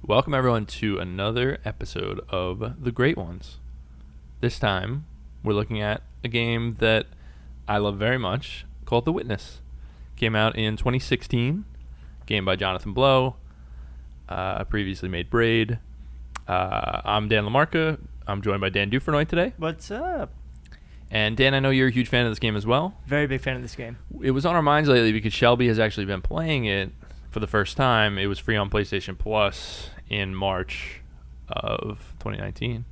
Welcome, everyone, to another episode of The Great Ones. This time, we're looking at a game that I love very much called The Witness. Came out in 2016, game by Jonathan Blow. I previously made Braid. I'm Dan LaMarca. I'm joined by Dan Dufresnoy today. What's up? And Dan, I know you're a huge fan of this game as well. Very big fan of this game. It was on our minds lately because Shelby has actually been playing it for the first time. It was free on PlayStation Plus in March of 2019.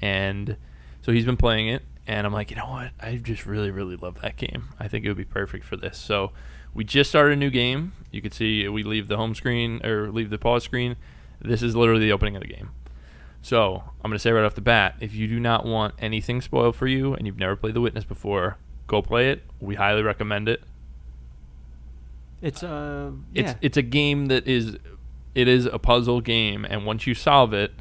And so he's been playing it. And I'm like, you know what? I just really, really love that game. I think it would be perfect for this. So we just started a new game. You can see we leave the home screen or leave the pause screen. This is literally the opening of the game. So I'm going to say right off the bat, if you do not want anything spoiled for you and you've never played The Witness before, go play it. We highly recommend it. It's a game that is a puzzle game, and once you solve it,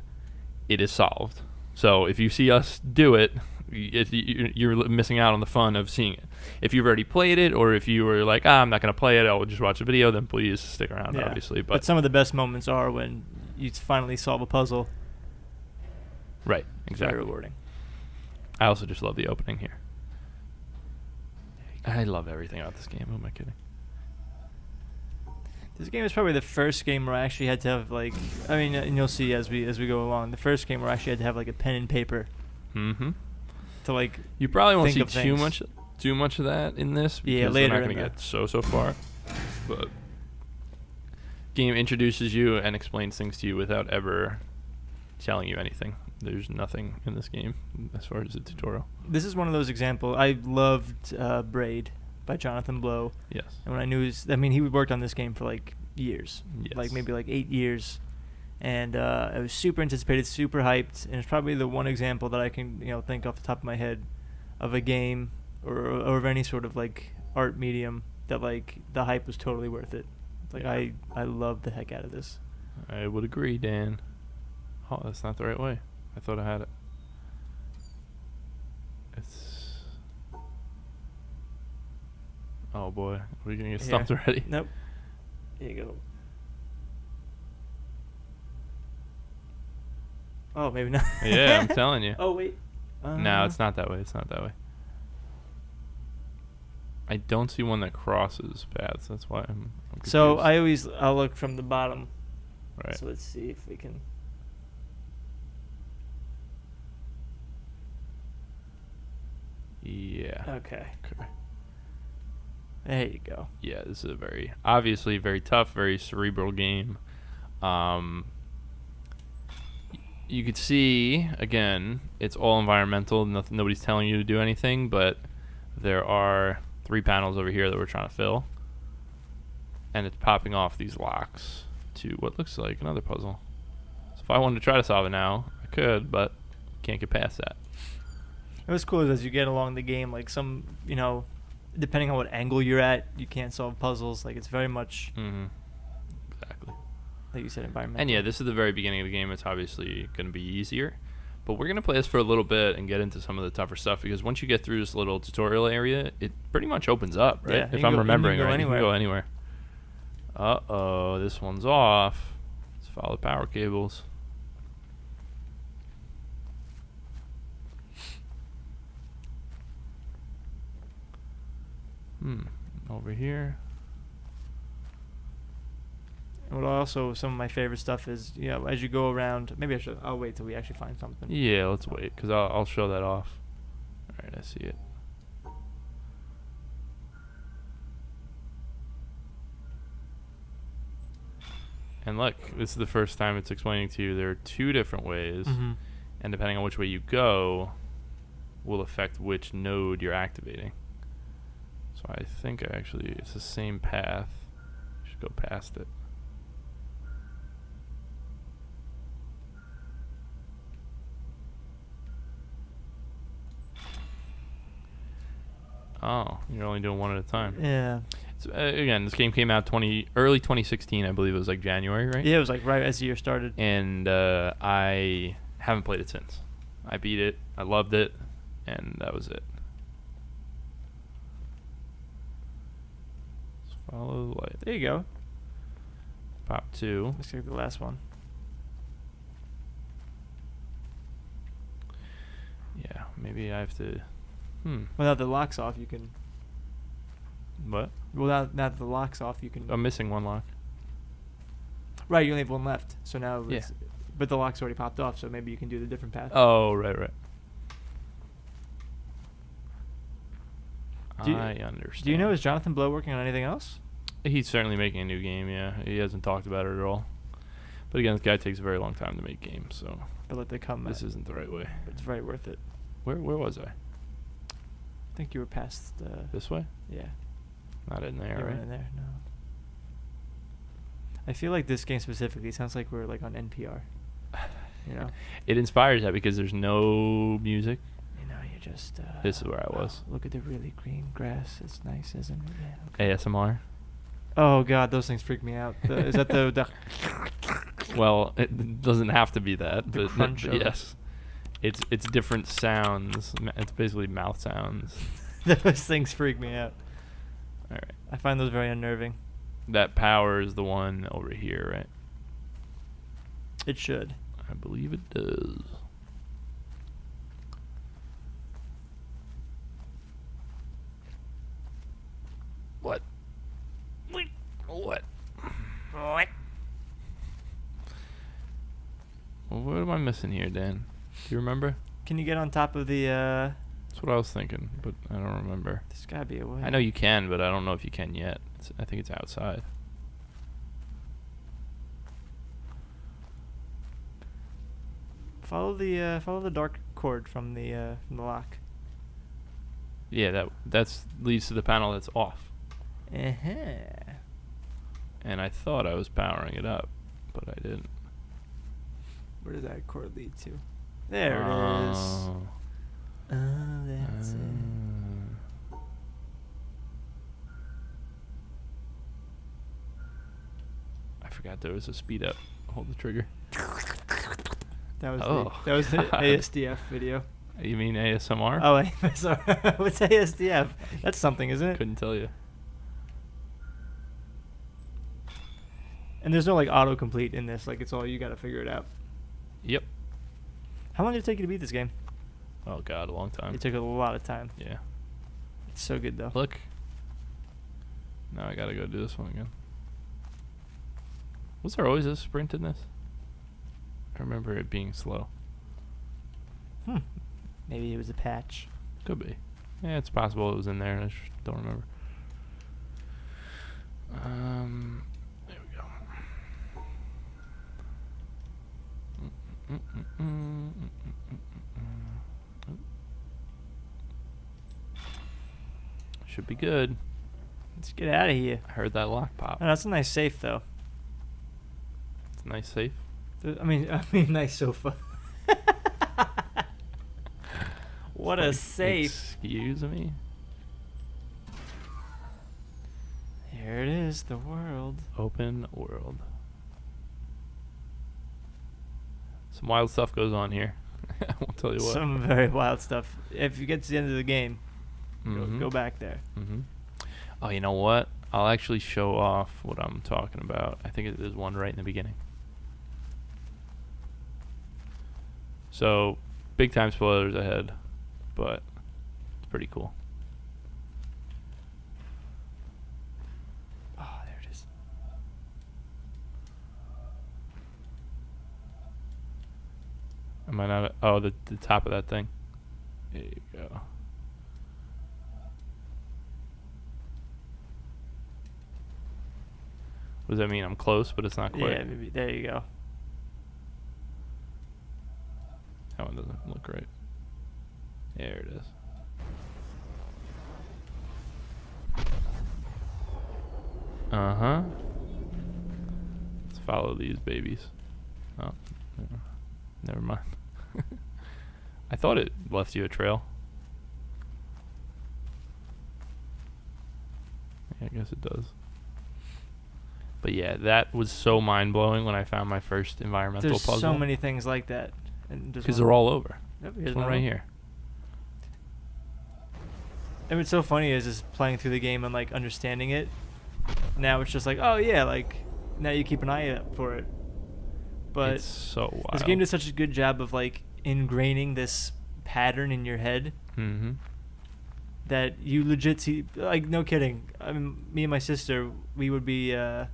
it is solved. So if you see us do it, you're missing out on the fun of seeing it. If you've already played it, or if you were like, I'm not going to play it, I'll just watch the video, then please stick around, obviously. But some of the best moments are when you finally solve a puzzle. Right, exactly. Very rewarding. I also just love the opening here. I love everything about this game. Who am I kidding? This game is probably the first game where I actually had to have and you'll see as we go along. The first game where I actually had to have like a pen and paper. Mm-hmm. To like. You probably won't think see of too much of that in this because Yeah, later we're not going to get so far. But game introduces you and explains things to you without ever telling you anything. There's nothing in this game as far as the tutorial. This is one of those examples. I loved Braid by Jonathan Blow. Yes. And when I knew he worked on this game for like years. Yes. Like maybe like 8 years. And it was super anticipated, super hyped, and it's probably the one example that I can think off the top of my head of a game or of any sort of like art medium that like the hype was totally worth it. Like Yeah. I love the heck out of this. I would agree, Dan. Oh, that's not the right way. I thought I had it. It's... Oh boy, are we gonna get stumped already? Nope. Here you go. Oh, maybe not. Yeah, I'm telling you. Oh, wait. No, it's not that way. It's not that way. I don't see one that crosses paths. That's why I'm confused. So I'll look from the bottom. Right. So let's see if we can. Yeah. Okay. Okay. There you go. Yeah, this is a obviously very tough, very cerebral game. You could see, again, it's all environmental. Nobody's telling you to do anything, but there are 3 panels over here that we're trying to fill. And it's popping off these locks to what looks like another puzzle. So if I wanted to try to solve it now, I could, but can't get past that. It was cool as you get along the game, like some, depending on what angle you're at, you can't solve puzzles. Like it's very much, Mm-hmm. Exactly. like you said, environmental. And yeah, this is the very beginning of the game. It's obviously going to be easier. But we're going to play this for a little bit and get into some of the tougher stuff because once you get through this little tutorial area, it pretty much opens up, right? Yeah, If I'm remembering right, anywhere. you can go anywhere. Uh-oh, this one's off. Let's follow the power cables. Over here. And what also some of my favorite stuff is, as you go around, maybe I'll wait till we actually find something. Yeah, let's wait because I'll show that off. All right, I see it. And look, this is the first time it's explaining to you there are 2 different ways, Mm-hmm. and depending on which way you go will affect which node you're activating. So I think it's the same path. You should go past it. Oh, you're only doing one at a time. Yeah. So, again, this game came out early 2016, I believe it was like January, right? Yeah, it was like right as the year started. And I haven't played it since. I beat it, I loved it, and that was it. Follow the light. There you go. Pop 2. Let's take the last one. Maybe I have to. Well, now that the lock's off, you can. What? Well, now that the lock's off, you can. I'm missing one lock. Right, you only have one left. So now. Yeah. But the lock's already popped off, so maybe you can do the different path. Oh, right. Do you- I understand. Do you know, is Jonathan Blow working on anything else? He's certainly making a new game, yeah. He hasn't talked about it at all. But again, this guy takes a very long time to make games, so But let they come. this isn't the right way. But it's very worth it. Where was I? I think you were past. This way? Yeah. Not in there, You weren't right? in there. No. I feel like this game specifically sounds like we're like on NPR. You know. It inspires that because there's no music. You know, you just. This is where I was. Look at the really green grass. It's nice, isn't it? Yeah. Okay. ASMR. Oh God, those things freak me out. Is that the Well, it doesn't have to be that, The but crunch of it. yes. It's different sounds. It's basically mouth sounds. those things freak me out. All right. I find those very unnerving. That power is the one over here, right? It should. I believe it does. What? What? What? Well, what am I missing here, Dan? Do you remember? Can you get on top of the? That's what I was thinking, but I don't remember. There's gotta be a way. I know you can, but I don't know if you can yet. I think it's outside. Follow the dark cord from the lock. Yeah, that's leads to the panel that's off. Uh-huh. And I thought I was powering it up, but I didn't. Where does that cord lead to? There it is. Oh. Oh, that's it. I forgot there was a speed up. Hold the trigger. That was Oh, that was the God. ASDF video. You mean ASMR? Oh, wait, sorry. What's ASDF? That's something, isn't it? Couldn't tell you. And there's no like autocomplete in this. Like it's all you got to figure it out. Yep. How long did it take you to beat this game? Oh God, a long time. It took a lot of time. Yeah. It's so good though. Look. Now I gotta go do this one again. Was there always a sprint in this? I remember it being slow. Maybe it was a patch. Could be. Yeah, it's possible it was in there. I just don't remember. There we go. Should be good. Let's get out of here. I heard that lock pop. Oh, that's a nice safe though. It's a nice safe. I mean, nice sofa. What a Like, safe. Excuse me. Here it is, the world. Open world. Some wild stuff goes on here. I won't tell you what. Some very wild stuff. If you get to the end of the game, Mhm. go back there. Oh, you know what? I'll actually show off what I'm talking about. I think there's one right in the beginning. So, big time spoilers ahead, but it's pretty cool. Oh, there it is. Am I not? Oh, the top of that thing. There you go. What does that mean? I'm close, but it's not quite. Yeah, maybe. There you go. That one doesn't look right. There it is. Uh-huh. Let's follow these babies. Oh, never mind. I thought it left you a trail. Yeah, I guess it does. But yeah, that was so mind-blowing when I found my first environmental There's puzzle. so many things like that. Because they're all over. Yep, There's here's one another right one. here. And what's so funny is just playing through the game and like understanding it. Now it's just like, oh yeah, like now you keep an eye out for it. But It's so wild. this game does such a good job of like ingraining this pattern in your head Mm-hmm. that you legit see. Like, no kidding. I mean, me and my sister, we would be at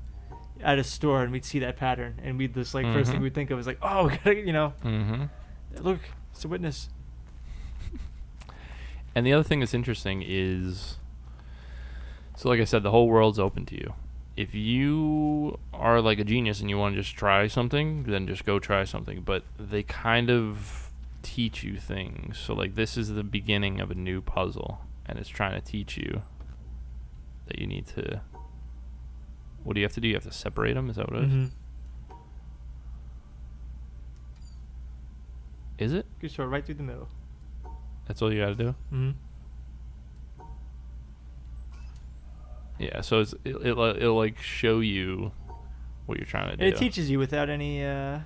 a store and we'd see that pattern, and we'd just like first thing Mhm. we'd think of is like, oh, we gotta, Mm-hmm. look, it's a witness. And the other thing that's interesting is, so like I said, the whole world's open to you. If you are like a genius and you want to just try something, then just go try something. But they kind of teach you things. So like this is the beginning of a new puzzle, and it's trying to teach you that you need to. What do you have to do? You have to separate them. Is that what it is? Mm-hmm. Is it? Good sort right through the middle. That's all you got to do. Mm-hmm. Yeah. So it'll like show you what you're trying to do. And it teaches you without any. Yeah,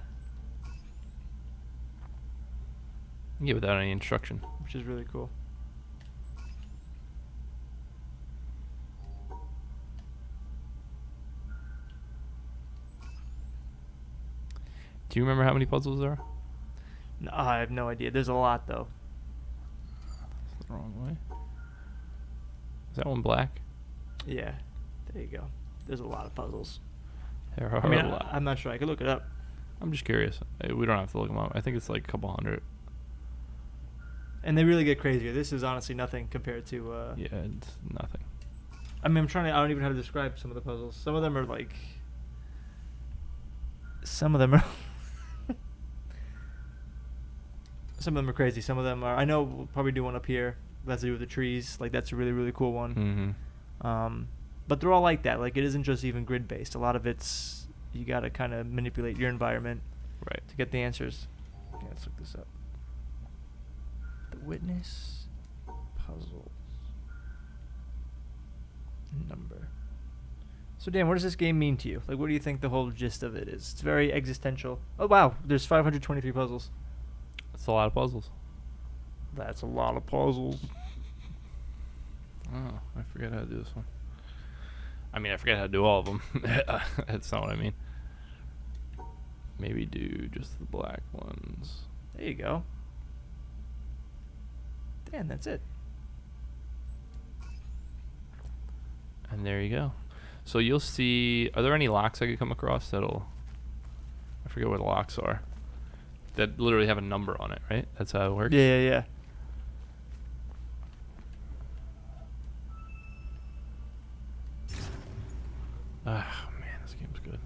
without any instruction. Which is really cool. Do you remember how many puzzles there are? No, I have no idea. There's a lot though. It's the wrong way. Is that one black? Yeah, there you go. There's a lot of puzzles. There are I mean, a lot. I'm not sure. I could look it up. I'm just curious. We don't have to look them up. I think it's like a couple hundred. And they really get crazier. This is honestly nothing compared to. Yeah, it's nothing. I mean, I don't even know how to describe some of the puzzles. Some of them are like. Some of them are. Some of them are crazy. Some of them are. I know we'll probably do one up here. That has to do with the trees. Like, that's a really, really cool one. Mm-hmm. But they're all like that. Like, it isn't just even grid based. A lot of it's. You got to kind of manipulate your environment Right. to get the answers. Okay, let's look this up. The Witness Puzzles number. So Dan, what does this game mean to you? Like, what do you think the whole gist of it is? It's very existential. Oh wow, there's 523 puzzles. That's a lot of puzzles. That's a lot of puzzles. Oh, I forget how to do this one. I mean, I forget how to do all of them. That's not what I mean. Maybe do just the black ones. There you go. Dan, that's it. And there you go. So you'll see. Are there any locks I could come across that'll? I forget what the locks are. That literally have a number on it, right? That's how it works. Yeah. Ah, man, this game's good.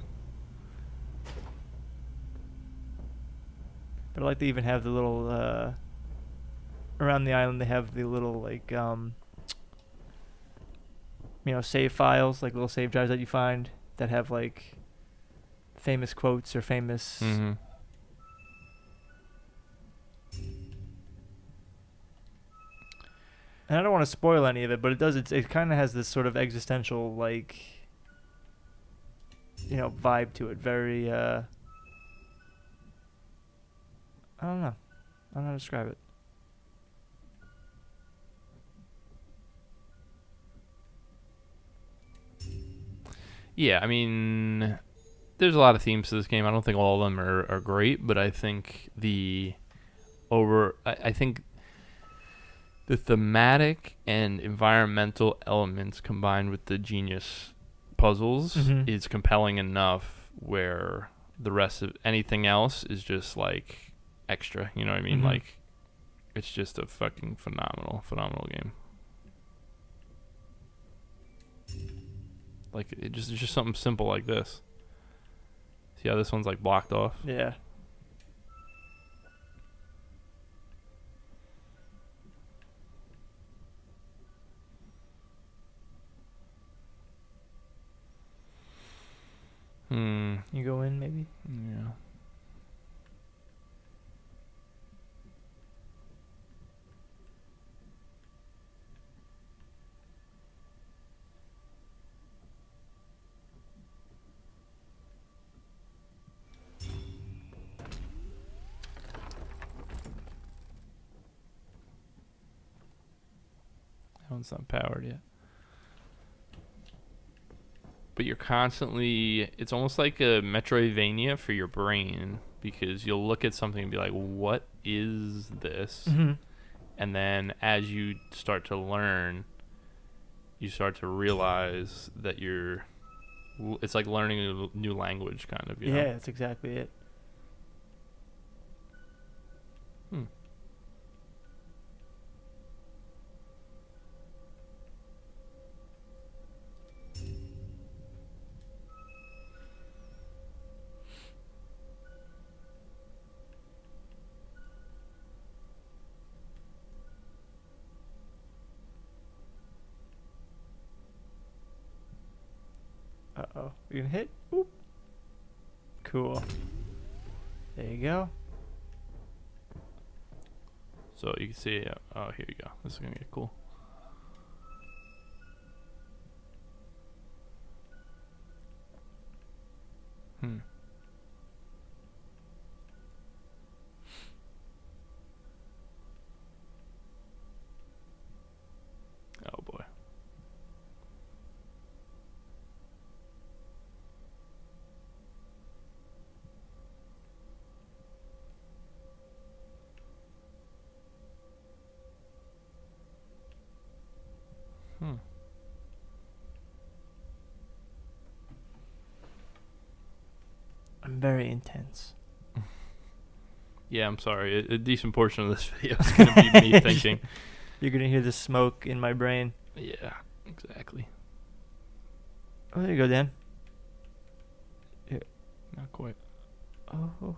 But I like they even have the little around the island. They have the little like save files, like little save drives that you find that have like famous quotes or famous. Mm-hmm. And I don't want to spoil any of it, but it does. It kind of has this sort of existential like vibe to it. Very. I don't know. I don't know how to describe it. Yeah, I mean, there's a lot of themes to this game. I don't think all of them are great, but I think I think the thematic and environmental elements combined with the genius puzzles is compelling enough where the rest of anything else is just like extra. You know what I mean? Like, it's just a fucking phenomenal game. Like, it's just something simple like this. See how this one's like blocked off? Yeah. You go in maybe? Yeah. That one's not powered yet. But you're constantly, it's almost like a Metroidvania for your brain, because you'll look at something and be like, what is this? And then as you start to learn, you start to realize that it's like learning a new language, kind of, you know? Yeah, that's exactly it. Hmm. Uh-oh. We can hit? Oop. Cool. There you go. So you can see, oh, here you go. This is going to get cool. Hmm. Oh, boy. Hmm. I'm very intense. Yeah, I'm sorry. A decent portion of this video is going to be me thinking. You're going to hear the smoke in my brain. Yeah, exactly. Oh, there you go, Dan. Not quite. Oh.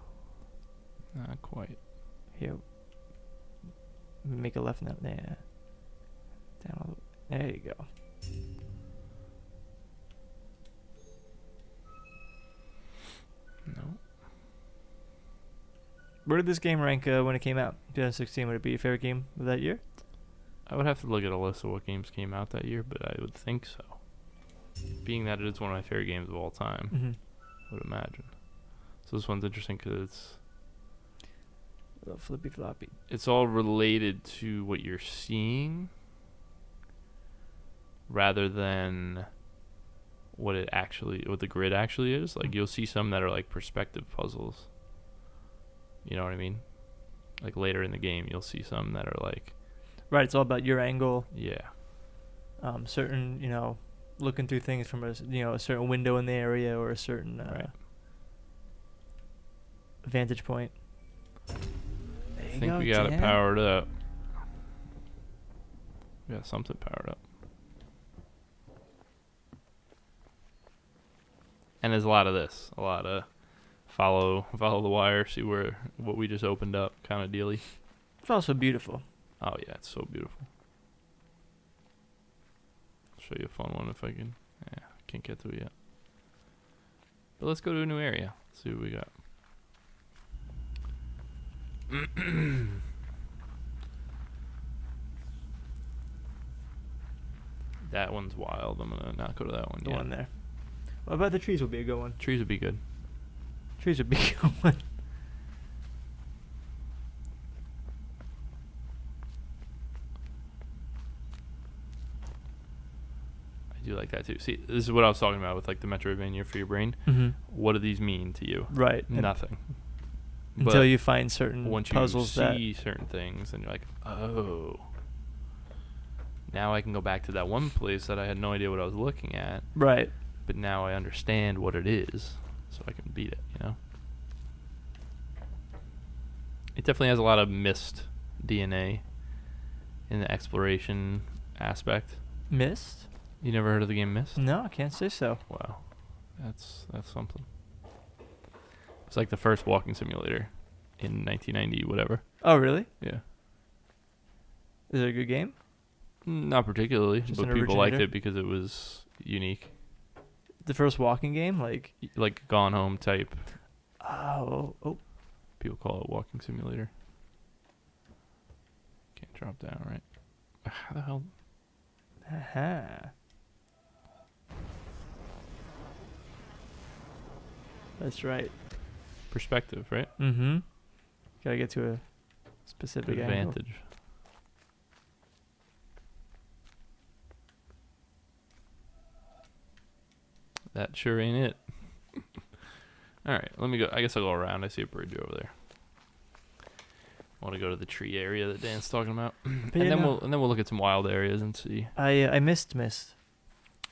Not quite. Here. Make a left now. There. Down all the way. There you go. No. Where did this game rank when it came out? 2016. Would it be your favorite game of that year? I would have to look at a list of what games came out that year, but I would think so. Being that it is one of my favorite games of all time, Mm-hmm. I would imagine. So this one's interesting because Little flippy floppy. it's all related to what you're seeing rather than what the grid actually is. Like, you'll see some that are like perspective puzzles. You know what I mean? Like later in the game, you'll see some that are like, Right. It's all about your angle. yeah, Certain, looking through things from a certain window in the area or a certain Right. vantage point. There I you think go, we got it Dan. powered up. We got something powered up. And there's a lot of this. A lot of follow the wire, see what we just opened up kind of dealy. It's also beautiful. Oh, yeah, it's so beautiful. I'll show you a fun one if I can. Yeah, can't get to it yet. But let's go to a new area. See what we got. That one's wild. I'm going to not go to that one The yet. one there. What about the trees? Would be a good one. Trees would be good. Trees would be a good one. I do like that too. See, this is what I was talking about with like the Metroidvania for your brain. Mm-hmm. What do these mean to you? Right. And Nothing. until But you find certain once you puzzles see certain things, and you're like, oh, now I can go back to that one place that I had no idea what I was looking at, right. but now I understand what it is, so I can beat it, It definitely has a lot of missed DNA in the exploration aspect. Mist? You never heard of the game Myst? No, I can't say so. Wow. That's something. It's like the first walking simulator in 1990, whatever. Oh, really? Yeah. Is it a good game? Not particularly, Just but an people liked originator? it because it was unique. The first walking game? Like, Like Gone Home type. oh. People call it walking simulator. Can't drop down, right? How the hell? Aha. That's right. Perspective, right? Mm-hmm. Gotta get to a specific Good angle. advantage. That sure ain't it. All right, let me go. I guess I'll go around. I see a bridge over there. I want to go to the tree area that Dan's talking about, and yeah, then no. we'll look at some wild areas and see. I missed Mist.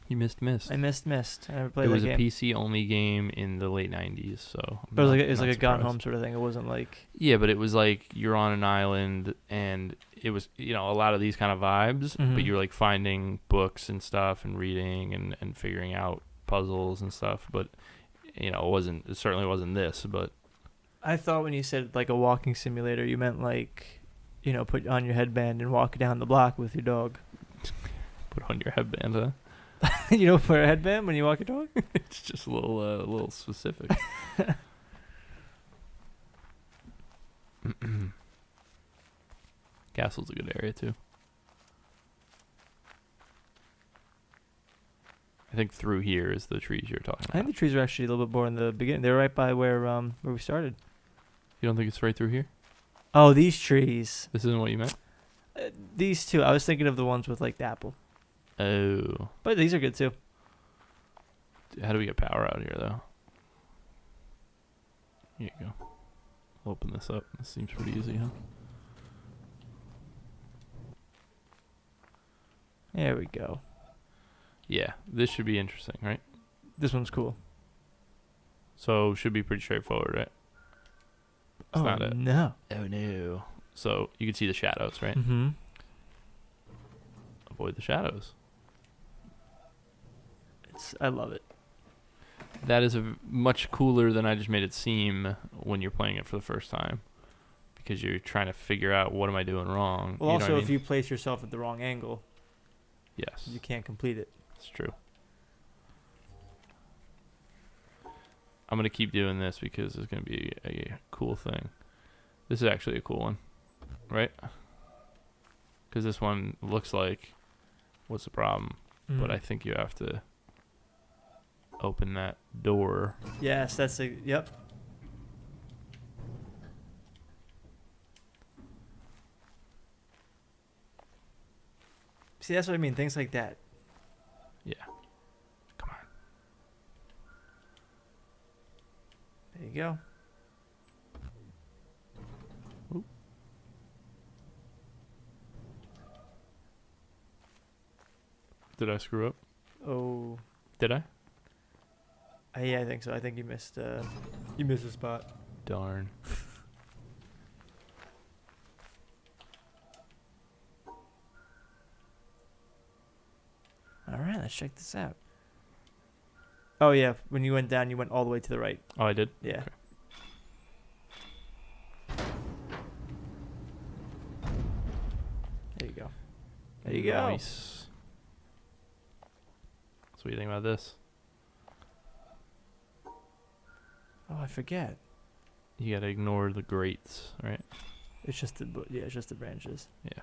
You missed Mist. I missed Mist. I never It played was that a game. PC only game in the late '90s, so. But it was not like a Gone surprised. Home sort of thing. It wasn't like. Yeah, but it was like you're on an island, and it was a lot of these kind of vibes. Mhm. But you're like finding books and stuff, and reading and figuring out puzzles and stuff. But it certainly wasn't this. But I thought when you said like a walking simulator, you meant like, put on your headband and walk down the block with your dog. put on your headband, huh? You don't wear a headband when you walk your dog? It's just a little specific. Castle's a good area too. I think through here is the trees you're talking I think about. the trees are actually a little bit more in the beginning. They're right by where we started. You don't think it's right through here? Oh, these trees. This isn't what you meant? These two. I was thinking of the ones with like the apple. Oh. But these are good too. How do we get power out here, though? Here you go. I'll open this up. This seems pretty easy, huh? There we go. Yeah, this should be interesting, right? This one's cool. So, should be pretty straightforward, right? It's not it. No. Oh, no. So, you can see the shadows, right? Mm-hmm. Avoid the shadows. I love it. That is much cooler than I just made it seem when you're playing it for the first time. Because you're trying to figure out, what am I doing wrong? Well, You know also, what I if mean? you place yourself at the wrong angle, Yes, you can't complete it. it's true. I'm going to keep doing this because it's going to be a cool thing. This is actually a cool one, right? Because this one looks like, what's the problem? But I think you have to open that door. Yes, that's a yep. See, that's what I mean. Things like that. Yeah. Come on. There you go. Oop. Did I screw up? Oh, Did I? yeah, I think so. I think you missed. You missed a spot. Darn. All right, let's check this out. Oh yeah, when you went down, you went all the way to the right. Oh, I did? Yeah. Okay. There you go. There you go. Nice. So what do you think about this? Oh, I forget. You gotta ignore the grates, right? It's just it's just the branches. Yeah.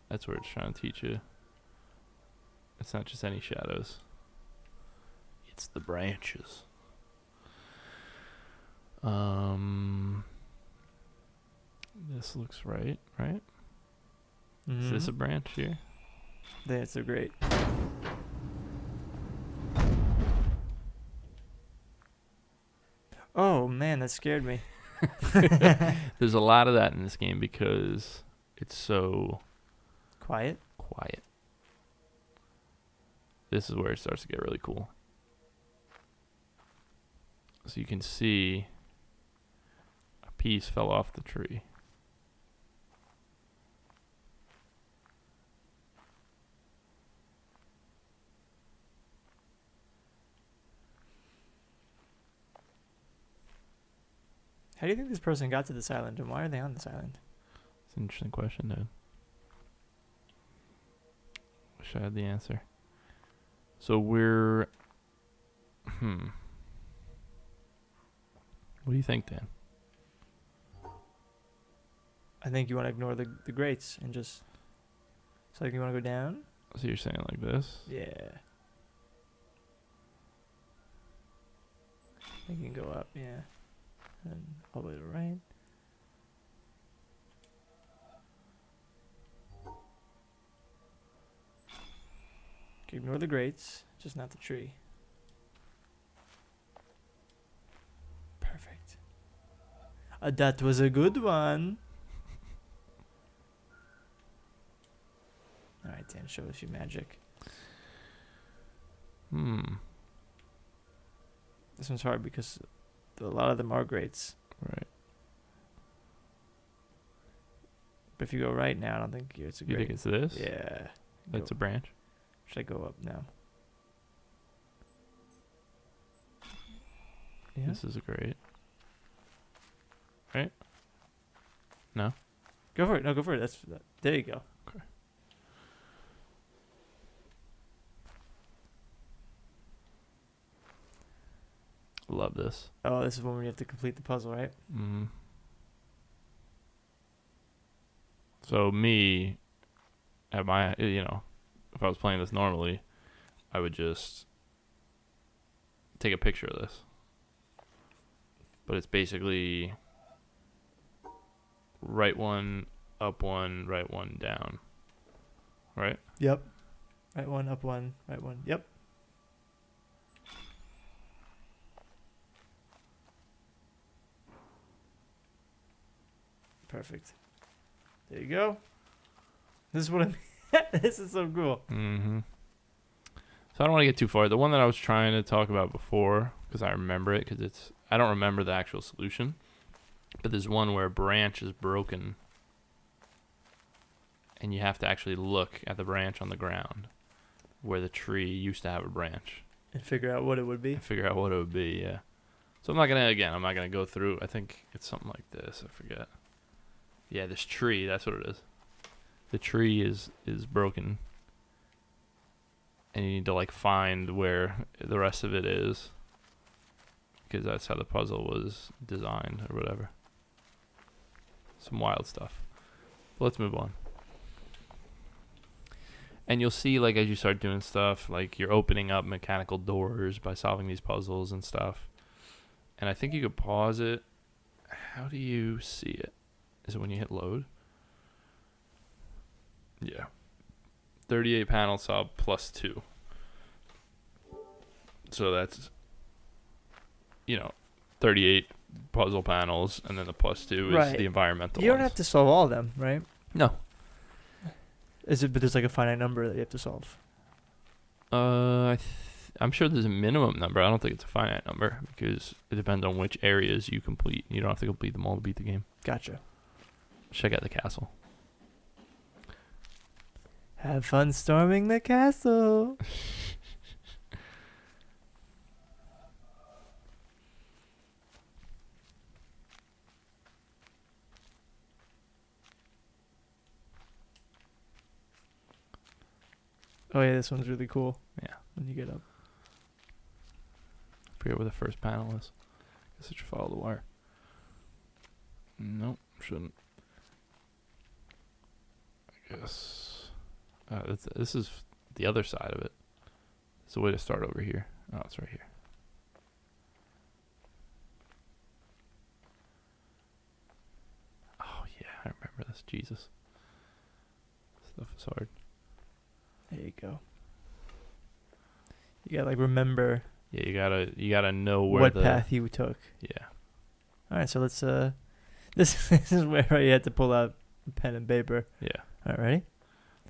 That's where it's trying to teach you. It's not just any shadows. It's the branches. This looks right? Is this a branch here? That's so great. Oh man, that scared me. There's a lot of that in this game because it's so Quiet. quiet. This is where it starts to get really cool. So you can see a piece fell off the tree. How do you think this person got to this island, and why are they on this island? It's an interesting question, dude. Wish I had the answer. So we're... What do you think, Dan? I think you want to ignore the grates and just. So like you want to go down? So you're saying like this? Yeah. I think you can go up, yeah. And all the way to the right. Okay, ignore the grates, just not the tree. Perfect. That was a good one. All right, Dan, show us your magic. This one's hard because a lot of them are greats. Right. But if you go right now, I don't think it's a You great. think it's this? Yeah. That's Go- a branch? Should I go up now? Yeah. This is a great. Right? No? Go for it. No, go for it. There you go. Okay. Love this. Oh, this is when we have to complete the puzzle, right? Mm. So me, at my, if I was playing this normally, I would just take a picture of this. But it's basically right one, up one, right one, down. Right? Yep. Right one, up one, right one. Yep. Perfect. There you go. This is what I mean. This is so cool. Mm-hmm. So I don't want to get too far. The one that I was trying to talk about before, because I remember it, because I don't remember the actual solution, but there's one where a branch is broken, and you have to actually look at the branch on the ground where the tree used to have a branch And figure out what it would be. and figure out what it would be. Yeah. So I'm not gonna go through. I think it's something like this. I forget. Yeah, this tree. That's what it is. The tree is broken, and you need to find where the rest of it is, because that's how the puzzle was designed or whatever. Some wild stuff. But let's move on. And you'll see, as you start doing stuff, you're opening up mechanical doors by solving these puzzles and stuff. And I think you could pause it. How do you see it? Is it when you hit load? Yeah. 38 panels solved plus 2. So that's, 38 puzzle panels, and then the plus 2 is Right. the environmental You don't ones. have to solve all of them, right? No. But there's a finite number that you have to solve. I'm sure there's a minimum number. I don't think it's a finite number, because it depends on which areas you complete. You don't have to complete them all to beat the game. Gotcha. Check out the castle. Have fun storming the castle. Oh yeah, this one's really cool. Yeah. When you get up. Forget where the first panel is. Guess I should follow the wire. Nope, shouldn't. I guess. This is the other side of it. It's a way to start over here. Oh, it's right here. Oh yeah, I remember this. Jesus. Stuff is hard. There you go. You gotta remember Yeah, you gotta know where what the path you took. Yeah. All right, so let's this is where you had to pull out pen and paper. Yeah. All right, ready?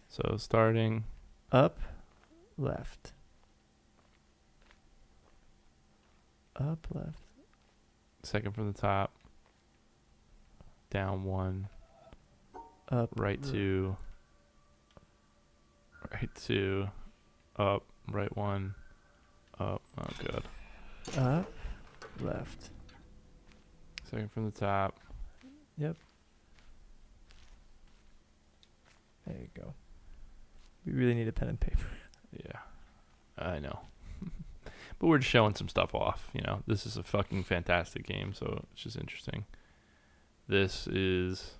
So starting Up, left. Up, left. second from the top. Down 1. Up, Right 2. Right 2. Up. Right 1. Up. Oh god. up, left. Second from the top. Yep. There you go. We really need a pen and paper. Yeah. I know. But we're just showing some stuff off, This is a fucking fantastic game, so it's just interesting. This is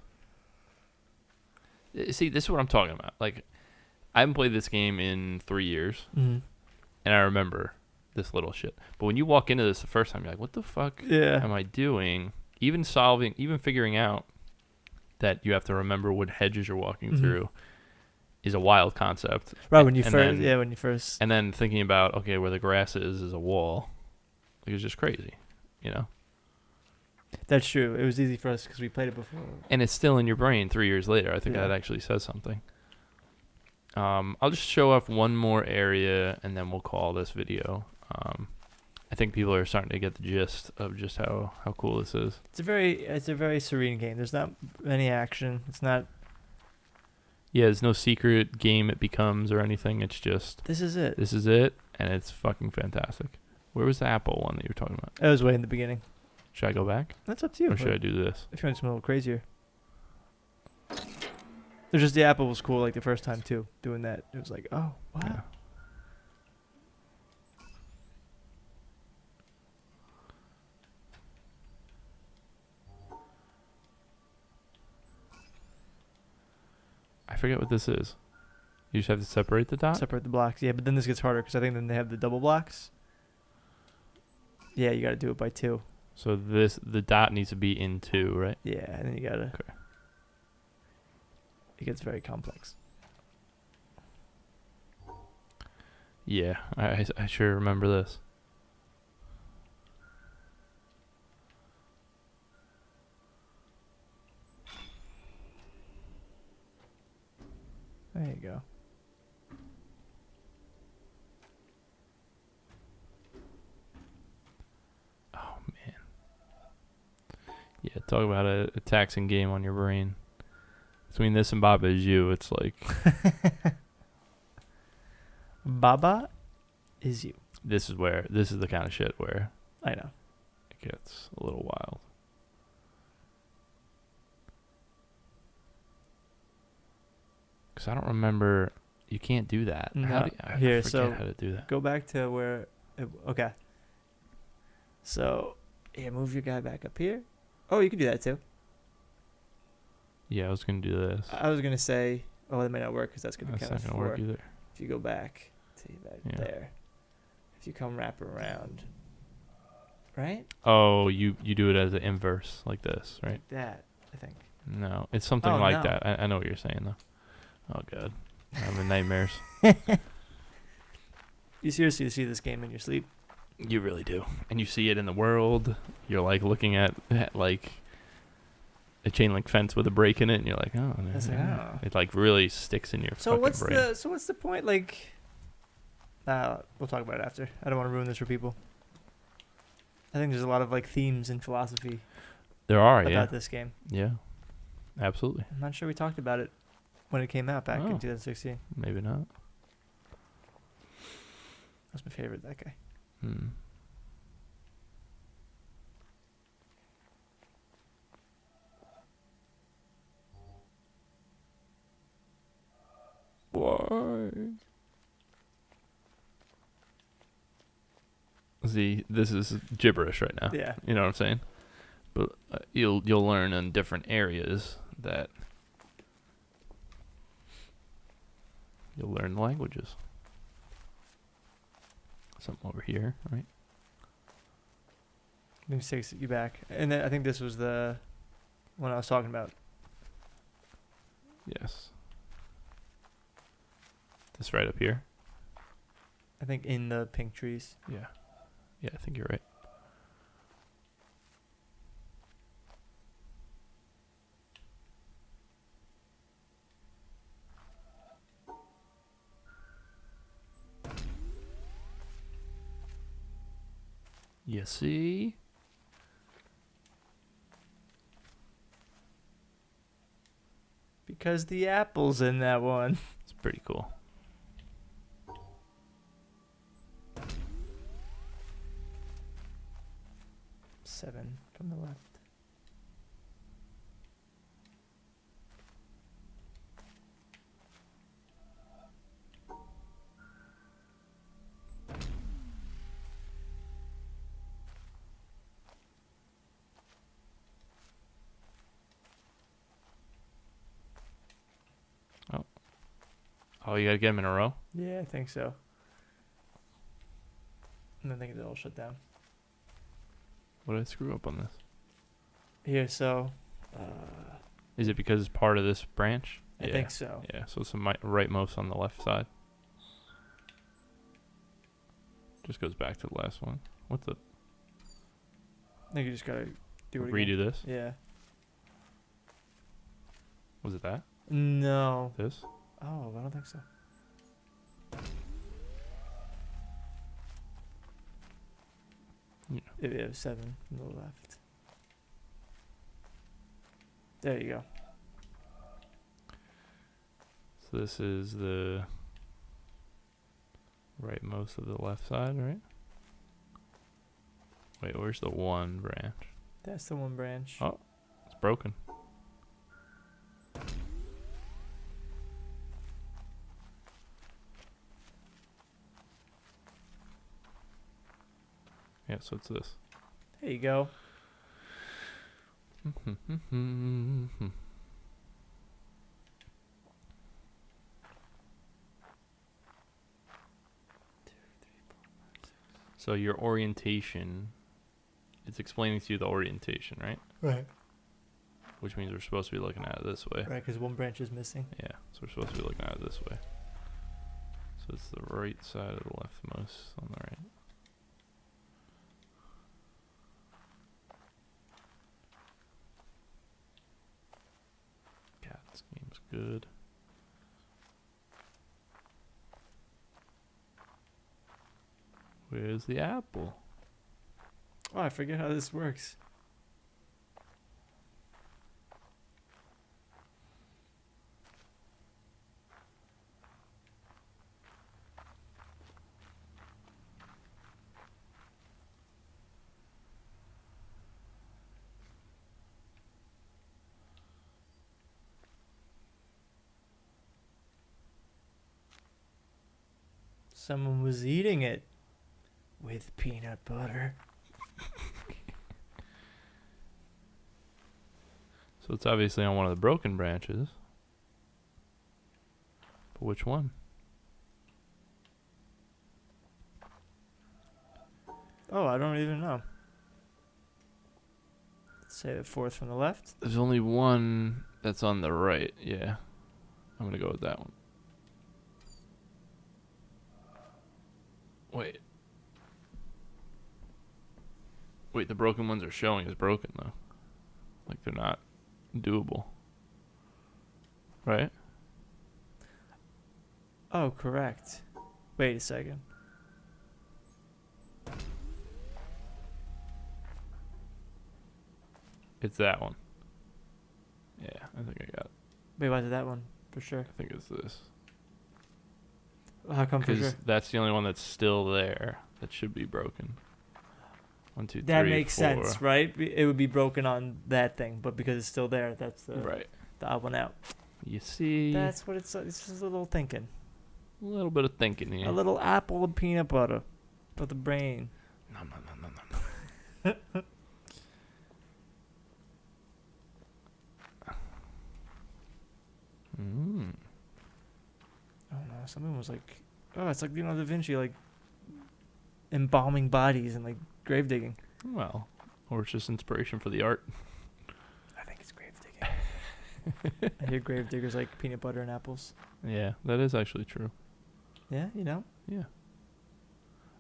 See, this is what I'm talking about. I haven't played this game in 3 years, Mm-hmm. and I remember this little shit. But when you walk into this the first time, you're like, what the fuck Yeah. am I doing? Even figuring out that you have to remember what hedges you're walking Mhm. through is a wild concept. Right when you And first, then- when you first. And then thinking about, okay, where the grass is a wall. It's just crazy, That's true. It was easy for us because we played it before. And it's still in your brain 3 years later. I think Yeah. that actually says something. I'll just show off one more area, and then we'll call this video. I think people are starting to get the gist of just how cool this is. It's a very serene game. There's not any action. It's not. Yeah, there's no secret game it becomes or anything. It's just, This is it. this is it, and it's fucking fantastic. Where was the Apple one that you were talking about? It was way in the beginning. Should I go back? That's up to you. Or should I do this? If you want something a little crazier. There's just the Apple was cool like the first time too. Doing that, it was like, oh wow. Yeah. I forget what this is. You just have to separate the dot? Separate the blocks. Yeah, but then this gets harder because I think then they have the double blocks. Yeah, you got to do it by 2. So the dot needs to be in 2, right? Yeah, and then you got to. Okay. It gets very complex. Yeah, I sure remember this. There you go. Oh, man. Yeah, talk about a taxing game on your brain. Between this and Baba Is You, it's like, Baba Is You. this is the kind of shit where I know. it gets a little wild. Because I don't remember, you can't do that. No. I Here, forget so how to do that. Go back to where. Okay. So, yeah, move your guy back up here. Oh, you can do that too. Yeah, I was going to do this. I was gonna say, oh, that may not work because that's gonna be That's kind not of going to 4. work either. If you go back to that Yeah. there, if you come wrap around, right? Oh, you do it as an inverse, like this, right? Like that, I think. No, it's something Oh, like no. that. I know what you're saying, though. Oh, God. I'm having nightmares. You seriously see this game in your sleep? You really do. And you see it in the world. You're, like, looking at like, a chain link fence with a break in it, and you're like, oh. That's like, oh. It, like, really sticks in your So fucking what's brain. what's the point? Like, we'll talk about it after. I don't want to ruin this for people. I think there's a lot of like themes in philosophy There are, about yeah. this game. Yeah. Absolutely. I'm not sure we talked about it when it came out back Oh. in 2016. Maybe not. That's my favorite. That guy. Hmm. Why? See, this is gibberish right now. Yeah. You know what I'm saying? But you'll learn in different areas that you'll learn languages. Something over here, right? Let me take you back. And then I think this was the one I was talking about. Yes. This right up here. I think in the pink trees. Yeah. Yeah, I think you're right. You see? Because the apple's in that one. It's pretty cool. Seven from the left. Oh, you gotta get them in a row? Yeah, I think so. And I think it'll shut down. What did I screw up on this? Here, so. Is it because it's part of this branch? I think so. Yeah, so it's the rightmost on the left side. Just goes back to the last one. What the? I think you just gotta Do it Redo again. this. Yeah. Was it that? No. This? Oh, I don't think so. Yeah. It was 7 on the left. There you go. So this is the rightmost of the left side, right? Wait, where's the one branch? That's the one branch. Oh. It's broken. Yeah, so it's this. There you go. So your orientation, it's explaining to you the orientation, right? Right. Which means we're supposed to be looking at it this way. Right, because one branch is missing. Yeah, so we're supposed to be looking at it this way. So it's the right side of the leftmost on the right. God, this game's good. Where's the apple? Oh, I forget how this works. Someone was eating it with peanut butter. So it's obviously on one of the broken branches. But which one? Oh, I don't even know. Let's say the fourth from the left. There's only one that's on the right. Yeah. I'm going to go with that one. Wait. Wait, the broken ones are showing as broken, though. Like, they're not doable. Right? Oh, correct. Wait a second. It's that one. Yeah, I think I got it. Wait, why is it that one? For sure. I think it's this. How come for Because sure? that's the only one that's still there that should be broken. 1, 2, 3, That makes 4. sense, right? It would be broken on that thing, but because it's still there, that's the Right. odd one out. You see, That's what it's just a little thinking. a little bit of thinking here. A little apple of peanut butter for the brain. Nom, nom, nom, nom, nom, nom. Mm. I don't know. Something was like, oh, it's like Leonardo da Vinci, like embalming bodies and like grave digging. Well, or it's just inspiration for the art. I think it's grave digging. I hear grave diggers like peanut butter and apples. Yeah, that is actually true. Yeah, you know. Yeah.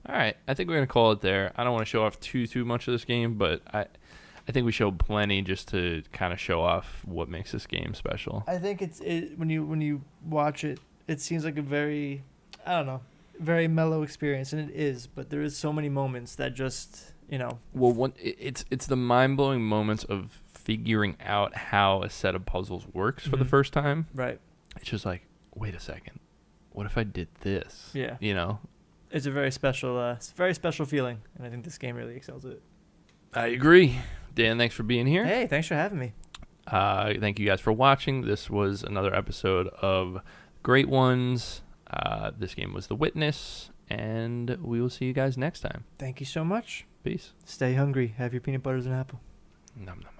All right, I think we're gonna call it there. I don't want to show off too much of this game, but I think we showed plenty just to kind of show off what makes this game special. I think when you watch it, it seems like a very, I don't know, very mellow experience, and it is. But there is so many moments that just, you know. Well, it's the mind-blowing moments of figuring out how a set of puzzles works for the Mhm. first time. Right. It's just like, wait a second, what if I did this? Yeah. You know? It's a very special feeling, and I think this game really excels at it. I agree. Dan, thanks for being here. Hey, thanks for having me. Thank you guys for watching. This was another episode of Great Ones. This game was The Witness, and we will see you guys next time. Thank you so much. Peace. Stay hungry. Have your peanut butters and apple. Nom, nom.